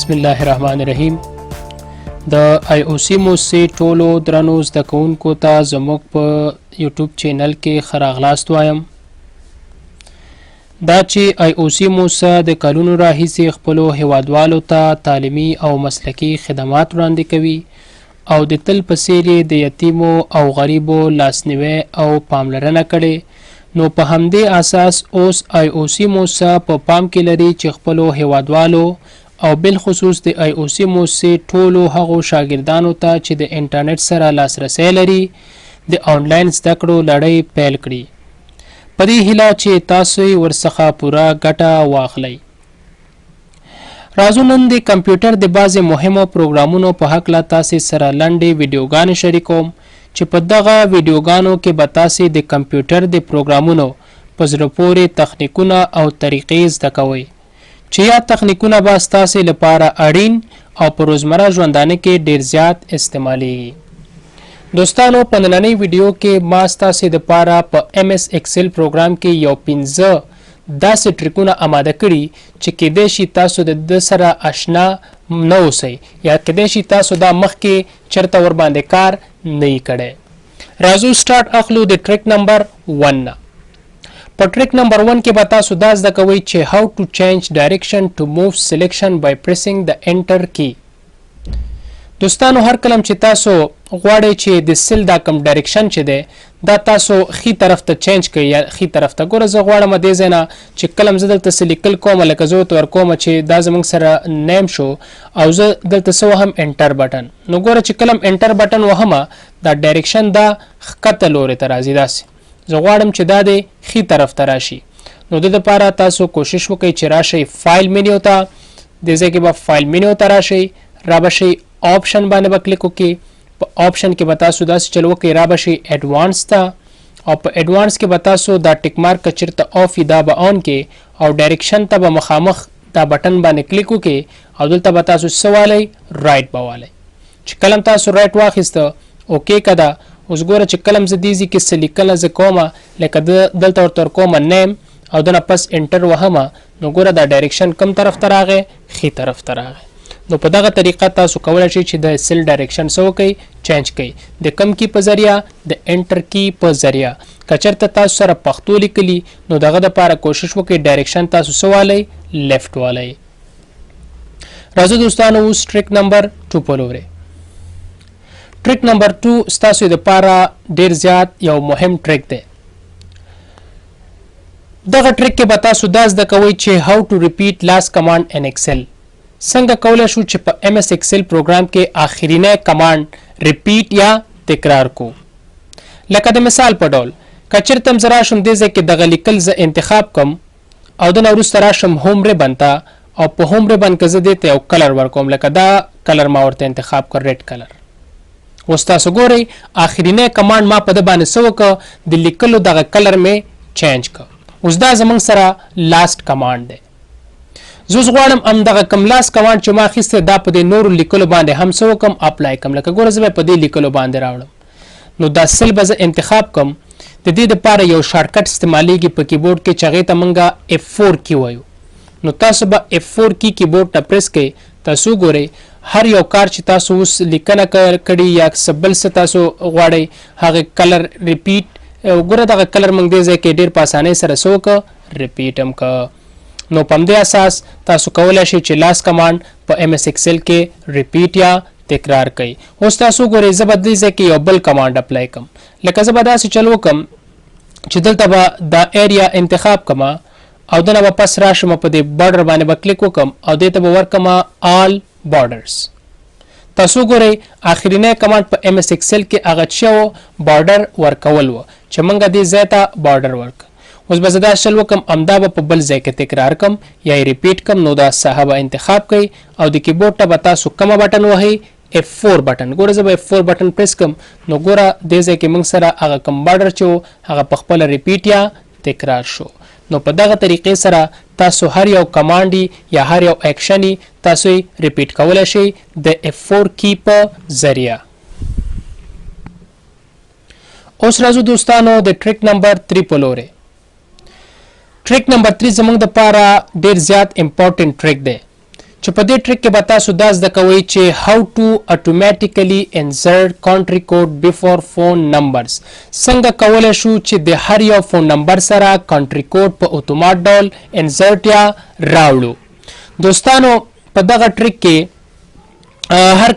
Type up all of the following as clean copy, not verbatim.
بسم الله الرحمن الرحیم. د IOC موسسې ټولو درنو زده کوونکو ته زموږ په یوټیوب چینل کې ښه راغلاست وایم. دا چې IOC موسسه د کلونو راهیسې خپلو هیوادوالو ته تعلیمي او مسلکي خدمات وړاندې کوي او د تل په څیر یې د یتیمو او غریبو لاسنیوی او پاملرنه کړې، نو په همدې اساس اوس IOC موسسه په پام کې لري چې خپلو هیوادوالو او بالخصوص د IOC موسسې ټولو هغو شاګردانو ته چې د انټرنیټ سره لاسرسی لري د آنلاین زده کړو لړۍ پیل کړي، په دې هیله چې تاسو ورڅخه پوره ګټه واخلئ. راځو نن د کمپیوټر د بعضې مهمو پروګرامونو په هکله تاسې سره لنډې ویډیوګانې شریکوم چې په دغه ویډیوګانو کې به تاسې د کمپیوټر د پروګرامونو په زړه پورې تخنیکونه او طریقې زده کوئ چې یا تخنیکونه به ستاسې لپاره اړین او په روزمره ژوندانه کې ډیر زیات استعمالیږي. دوستانو، په نننۍ ویډیو کې ما ستاسې دپاره په MS اکسل پروګرام کې یو 15 داسې ټریکونه اماده کړي چې کیدای شي تاسو د ده سره آشنا نه اوسئ یا کیدای شي تاسو دا مخکې چېرته ورباندې کار نه یې کړی. راځو سټارټ اخلو د ټریک نمبر 1 نه. په ټریک نمبر 1 کې به تاسو دا زده کوئ چې how to change direction to move selection by pressing the enter key. دوستانو، هر کلم چې تاسو غواړئ چې د سیل دا کم ډایرکشن چې دی دا تاسو ښي طرف ته چینج کړئ یا ښي طرف ته. ګوره زه غواړم دې ځای نه چې کلم زه دلته څه لیکل کوم، لکه زه ورته ورکوم چې دا زموږ سره نیم شو او زه دلته څه وهم انټر بټن. نو ګوره چې کلم انټر بټن وهمه دا ډایرکشن دا ښکته لورې ته راځي. داسې زه غواړم چې دا د ښي طرف ته راشي. نو د دپاره تاسو کوشش وکئ چې راشئ فایل مینیو ته. دې ځای کې به فایل مینیو ته راشئ، را به شئ آپشن باندې به کلیک وکړئ. په آپشن کې به تاسو داسې چل وکړئ، را به شئ ایډوانس ته او په ایډوانس کې به تاسو دا ټیک مارک که چېرته آف وي دا به آن کې او ډایرکشن ته به مخامخ دا بټن باندې کلیک وکړئ او دلته به تاسو څه والی رایټ به والی. چې کلم تاسو رایټ واخیسته اوکې که ده. اوس ګوره چې کلم زه دې ځای کې څه لیکله زه کومه، لکه دلته ورته ورکومه نیم او دنه پس انټر وهمه، نو ګوره دا ډایرکشن کم طرف ته راغی؟ ښي طرف ته راغی. نو په دغه طریقه تاسو کولی شئ چې د سیل ډایرکشن څه وکئ؟ چینج کئ. د کم کی په ذریعه؟ د انټر کی په ذریعه. که چېرته تاسو سره پښتو لیکلي نو دغه دپاره کوشش وکئ ډایرکشن تاسو څه والی؟ لیفټ والی. راځو دوستانو اوس ټریک نمبر 2 په لورې. ټریک نمبر 2 ستاسو دپاره ډیر زیات یو مهم ټریک دی. دغه ټریک کې به تاسو دا زده کوئ چې how to repeat last command in Excel. څنګه کولی شو چې په MS اکسل پروګرام کې آخرینی کمانډ ریپیټ یا تکرار کو. لکه د مثال په ډول که چېرته م زه راشم دې ځای کې دغه لیکل زه انتخاب کم او دنه وروسته راشم هوم ریبن ته او په هوم ریبن کې زه دې ته یو کلر ورکوم، لکه دا کلر ما ورته انتخاب کړ، ریډ کلر. اوس تاسو ګورئ آخرینی کمانډ ما په ده باندې څه وکړه؟ د لیکلو دغه کلر مې چینج کړ. اوس دا زموږ سره لاست کمانډ دی. زه اوس غواړم همدغه کم لاست کمانډ چې ما اخیستی دا په دې نورو لیکلو باندې هم څه وکړم؟ اپلای کړم. لکه ګوره زه به په دې لیکلو باندې راوړم. نو دا سیل به زه انتخاب کړم. د دې دپاره یو شارټکټ استعمالیږي په کیبورډ کې چې هغې ته موږ F4 کی وایو. نو تاسو به F4 کی کیبورډ ته پریس کړئ. تاسو ګورئ هر یو کار چې تاسو اوس لیکنه کړي یا څه بل څه تاسو غواړئ هغې کلر ریپیټ، ګوره دغه کلر موږ دې ځای کې ډېر په اسانۍ سره څه وکړه؟ ریپیټ هم که. نو په همدې اساس تاسو کولی شئ چې لاست کمانډ په MS اکسل کې ریپیټ یا تکرار کوئ. اوس تاسو ګورئ زه به دې ځای کې یو بل کمانډ اپلای کړم. لکه زه به داسې چل وکړم چې دلته به دا ایریا انتخاب کړم او دنه به پس راشم په دې بارډر باندې به کلیک وکړم او دې ته به ورکړم آل بارډرز. تاسو ګورئ آخرینی کمانډ په MS اکسل کې هغه څه و؟ بارډر ورکول و چې موږ دې ځای ته بارډر ورک. اوس به زه دا چل وکړم همدا به په بل ځای کې تکرار کړم یا یې ریپیټ کړم. نو دا ساحه به انتخاب کړئ او د کیبورډ ته به تاسو کومه بټن وهئ؟ F4 بټن. ګوره زه به F4 بټن پریس کړم. نو ګوره دې ځای کې موږ سره هغه کوم بارډر چې و هغه په خپله ریپیټ یا تکرار شو. نو په دغه طریقې سره تاسو هر یو کمانډ یا هر یو اکشن تاسو یې ریپیټ کولی شئ د F4 کی په ذریعه. اوس راځو دوستانو د ټریک نمبر 3 په لورې. ټریک نمبر 3 زموږ دپاره ډېر زیات امپورټنټ ټریک دی چې په دې ټریک کې به تاسو دا زده کوئ چې how to automatically insert country code before phone numbers. څنګه کولی شو چې د هر یو فون نمبر سره country code په اتومات ډول insert یا راوړو. دوستانو په دغه ټریک کې هر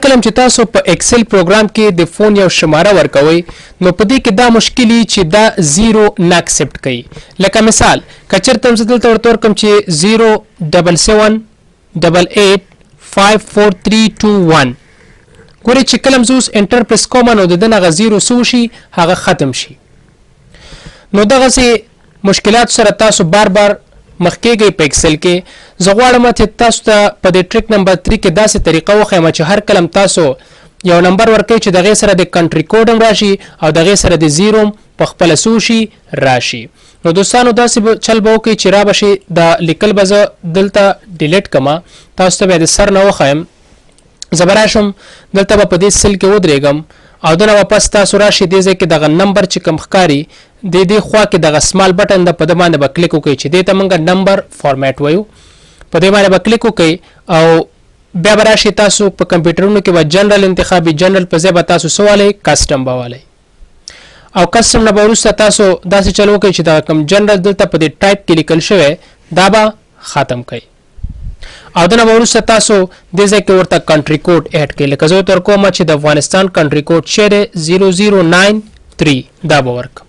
کلم چې تاسو په اکسل پروګرام کې د فون یو شماره ورکوي نو په دې کې دا مشکلی چې دا 0 نه اکسپټ کوي. لکه مثال کچرته هم دلته ورته ورکم چې 07788543221 ګورئ چې کله زه اوس انټر پرس کوم نو د دغه 0 سو شي هغه ختم شي. نو دغسې مشکلات سره تاسو بار بار مخ کېږئ په اکسل کې. زه غواړم چې تاسو ته په دې ټریک نمبر 3 کې داسې طریقه وښیم چې هر کلم تاسو یو نمبر ورکوئ چې دغې سره د کنټري کوډ هم راشي او دغې سره د 0 په خپله څه وشي راشي. نو دوستانو داسې چل به وکړئ چې را به شي دا لیکل به زه دلته ډیلیټ کړم. تاسو ته بیا د سر نه وښیم. زه به راشم دلته به په دې سل کې ودرېږم او دنه واپس تاسو راشي دې ځای کې دغه نمبر چې کوم ښکاري د دې خوا کې دغه سمال بټن د په د باندې به کلیک وکړئ چې دې ته موږ نمبر فارمیټ وایو. په دې باندې به کلیک وکړئ او بیا به راشي تاسو په کمپیوټرونو کې به جنرال انتخابي جنرال په ځای به تاسو څه والی کسټم به والی او کسټم نه به وروسته تاسو داسې چل وکړئ چې دغه کوم جنرال دلته په دې ټایپ کې لیکل شوی دا به ختم کړئ او دنه به وروسته تاسو دې ځای کې ورته کنټري کوډ اډ کړئ. لکه زه ورته ورکوم چې د افغانستان کنټري کوډ چې دی 0093 دا به ورکړم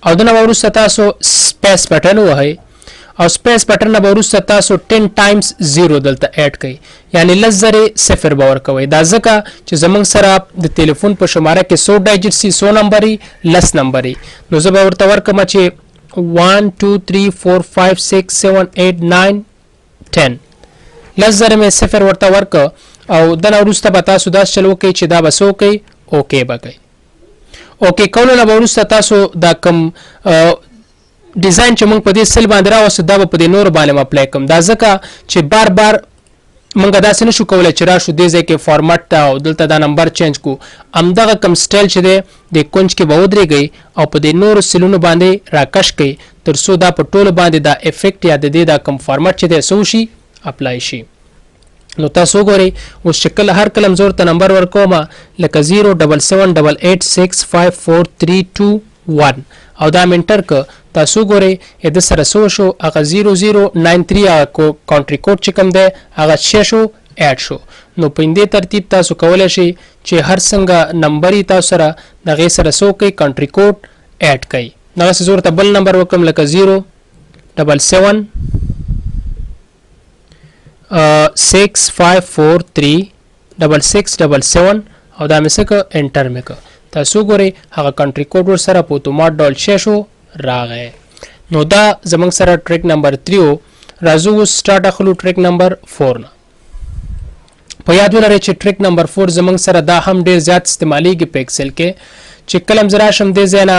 او دنه به وروسته تاسو سپیس بټن ووهئ او سپیس بټن نه به وروسته تاسو 10 ټایمز 0 دلته اډ کړئ یعنی 10,000 به ورکوئ. دا ځکه چې زموږ سره د تلیفون په شماره کې 100 ډایجټ سي 100 نمبر وي 10 نمبر وي. نو زه به ورته ورکړم چې 1 2 3 4 5 6 7 8 9 10 10,000 مې 0 ورته ورکړ او دنه وروسته به تاسو داسې چل وکړئ چې دا به څه وکړئ اوکې به کوئ. اوکې کولو نه به وروسته تاسو دا کوم ډیزاین چې موږ په دې سل باندې راوستو دا به په دې نورو باندې اپلای کوم. دا ځکه چې بار بار موږ داسې نشو کولی چې راشو دې ځای کې فارمټ ته او دلته دا نمبر چینج کړو. همدغه کوم سټایل چې دی د کونج کې به ودرېږئ او په دې نورو سلونو باندې راکش کړئ تر څو دا په ټولو باندې دا افیکټ یا د دې دا کوم فارمټ چې دی څه وشي اپلای شي. نو تاسو وګورئ اوس چې کله هر کلم زه ورته نمبر ورکوم لکه 07788643221 او دا مې انټر که تاسو وګورئ د سره څه وشو هغه 0093 هغه کانټري کوډ چې کوم دی هغه څه شو اډ شو. نو په دې ترتیب تاسو کولی شئ چې هر څنګه نمبر یې تاسو سره د هغې سره څه وکړئ کانټري کوډ اډ کړئ. دغسې زه ورته بل نمبر وکړم لکه 077 65436677 او دا مې څه که انټر مې که. تاسو ګورئ هغه کنټري کوډ ورسره په اتومات ډول څه شو راغی. نو دا زموږ سره ټریک نمبر 3 و. راځو اوس سټارټ اخلو ټریک نمبر 4 نه. په یاد ولرئ چې ټریک نمبر 4 زموږ سره دا هم ډېر زیات استعمالیږي په اکسل کې چې کله زه راشم دې ځای نه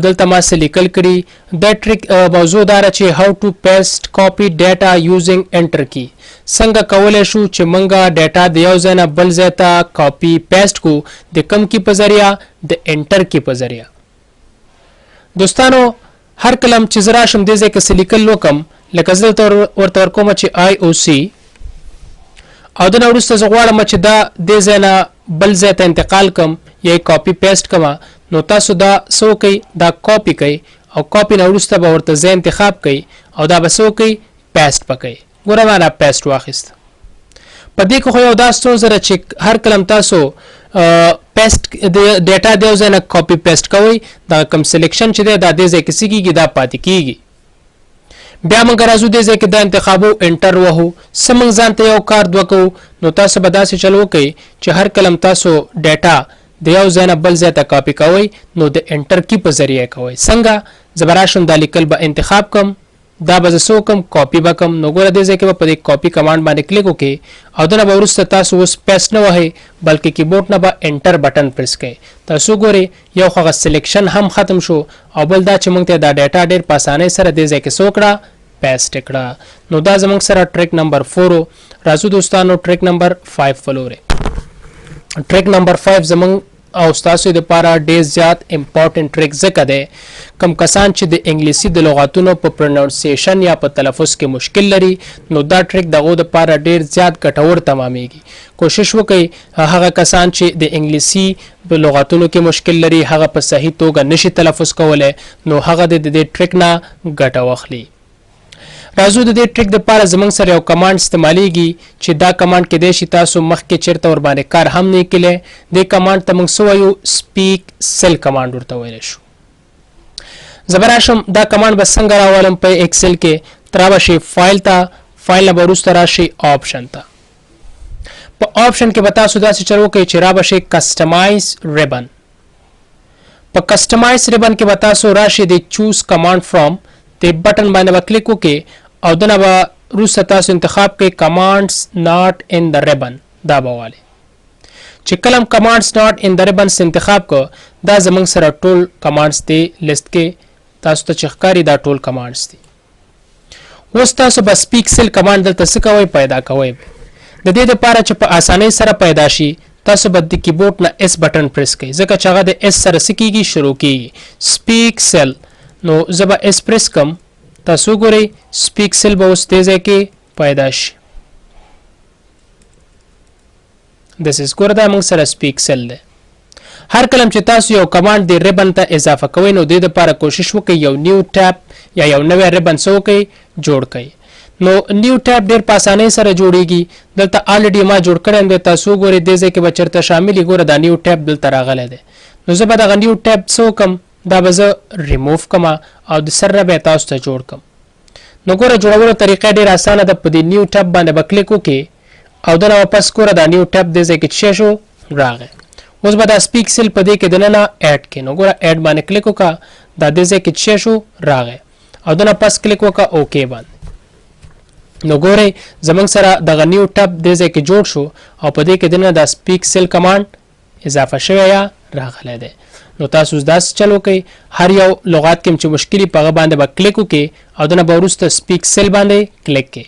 دلته ما څه لیکل کړي. دا ټریک موضوع دا ده چې how to paste copy data using enter key. څنګه کولی شو چې موږ ډیټا د یو ځای نه بل ځای ته کاپي پیسټ کو د کم کی په ذریعه د انټر کی په ذریعه. دوستانو هر کلم چې زه راشم دې ځای کې څه لیکل وکم لکه زه دلته ورته ورکوم چې IOC او دنه وروسته زه غواړم چې دا دې ځای نه بل ځای ته انتقال کم یا کاپي پیسټ کم. نو تاسو دا څه وکئ دا کاپي کوئ او کاپي نه وروسته به ورته ځای انتخاب کوئ او دا به څه وکئ پیسټ به کوئ. ګوره ما دا پیسټ واخیست. په دې کې خو یو دا ستونزه ده چې هر کلم تاسو پیسټ ډیټا د یو ځای نه کاپي پیسټ کوئ دا کوم سلیکشن چې دی دا دې ځای کې څه کېږي دا پاتې کېږي. بیا موږ راځو دې ځای کې دا انتخابو انټر وهو څه موږ ځان ته یو کار وکړو. نو تاسو به داسې چل وکئ چې هر کلم تاسو ډیټا د یو ځای نه بل ځای ته کاپي کوئ نو د انټر کی په ذریعه کوئ. څنګه زه به راشم دا لیکل به انتخاب کم دا به زه څه وکړم کاپي به کړم. نو ګوره دې ځای کې به په دې کاپي کمانډ باندې کلیک وکړئ او دنه به وروسته تاسو اوس پیسټ نه وهئ بلکې کیبورډ نه به انټر بټن پریس کړئ. تاسو ګورئ یو خو هغه سلیکشن هم ختم شو او بل دا چې موږ ته دا ډیټا ډېر په اسانۍ سره دې ځای کې څه وکړه پیسټ کړه. نو دا زموږ سره ټریک نمبر 4 راځو دوستانو ټریک نمبر 5 فلورې. ټریک نمبر 5 زموږ او تاسو د لپاره ډیر زیات امپورټنت ټریک ځکه دی کم کسان چې د انګلیسي د لغاتونو په پرونونسیشن یا په تلفظ کې مشکل لري نو دا ټریک دغه د لپاره ډیر زیات ګټور تمامېږي کوشش وکړئ هغه کسان چې د انګلیسي په لغاتونو کې مشکل لري هغه په صحیح توګه نشي تلفظ کولای نو هغه د دې ټریک نه ګټه واخلي راځو د دې ټریک د لپاره زموږ سره یو کمانډ استعمالیږي چې دا کمانډ کې دی چې تاسو مخکې چیرته ور باندې کار هم نه کړی دې کمانډ ته موږ څه وایو سپیک سیل کمانډ ورته ویلی شو زه به راشم دا کمانډ به څنګه راولم په اکسل کې ته رابشئ فایل ته فایل نه به وروسته راشئ آپشن ته په آپشن کې به تاسو داسې چل وکړئ چې رابشئ کسټمایز ریبن په کسټمایز ریبن کې به تاسو راشئ د چوز کمانډ فرام د بټن باندې به کلیک وکړئ او دنه به وروسته تاسو انتخاب کړئ کمانډز ناٹ ان د ریبن دا به والی چې کله کمانډز ناٹ ان د ریبن انتخاب کو دا زموږ سره ټول کمانډز دی لیست کې تاسو ته چې ښکاري دا ټول کمانډز دي اوس تاسو به سپیک سیل کمانډ دلته څه کوئ پیدا کوئ د دې دپاره چې په اسانۍ سره پیدا شي تاسو به د کیبورډ نه اس بټن پریس کړئ ځکه چې هغه د اس سره څه کیږي شروع کیږي سپیک سیل نو زه به اس پریس کم تاسو ګورئ سپیک سیل به اوس دې ځای کې پیدا شي دس از ګوره دا موږ سره سپیک سیل دی هر کله چې تاسو یو کمانډ د ریبن ته اضافه کوئ نو دې دپاره کوشش وکړئ یو نیو ټیب یا یو نوی ریبن څه وکړئ جوړ کړئ نو نیو ټیب ډېر په اسانۍ سره جوړیږي دلته الریډي ما جوړ کړی دی تاسو ګورئ دې ځای کې به چېرته شامل وي ګوره دا نیو ټیب دلته راغلی دی نو زه به دغه نیو ټیب څه وکړم دا به زه ریموف کما او د سر نه به تاسو ته جوړ کم نو ګوره جوړولو طریقه ډېره اسانه ده په دې نیو ټیب باندې به کلیک وکړئ او دنه واپس ګوره دا نیو ټیب دې ځای کې څه شو راغی اوس به دا سپیک سیل په دې کې دننه اډ کړئ نو ګوره اډ باندې کلیک وکړه دا دې ځای کې څه شو راغی او دنه پس کلیک وکړه اوکې باندې نو ګورئ زموږ سره دغه نیو ټیب دې ځای کې جوړ شو او په دې کې دننه دا سپیک سیل کمانډ اضافه شوی یا راغلی دی نو تاسو داسې چل وکړئ هر یو لغات کې چې مشکل په هغه باندې به کلیک وکړئ او دنه به وروسته سپیک سیل باندې کلیک کړئ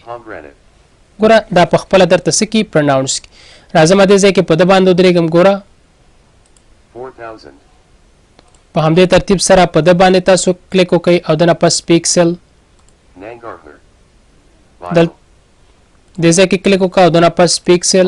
ګوره دا په خپله درته څه کړي پرناونس کړي راځم دې ځای کې په ده باندې ودرېږم ګوره په همدې ترتیب سره په ده باندې تاسو کلیک وکړئ او دنه په سپیک سیل دې ځای کې کلیک وکړه او دنه په سپیک سیل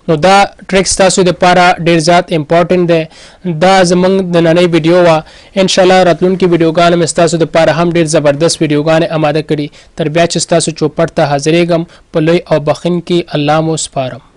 نو دا ټریکس تاسو د لپاره ډیر زیات امپورټنت دی دا زموږ د نننۍ ویډیو وه انشاءالله راتلونکي ویډیوګانې مې ستاسو د لپاره هم ډیر زبردست ویډیوګانې اماده کړي تر بیا چې ستاسو چوپړ ته حاضرېږم په لوی او بخښونکي الله مو سپارم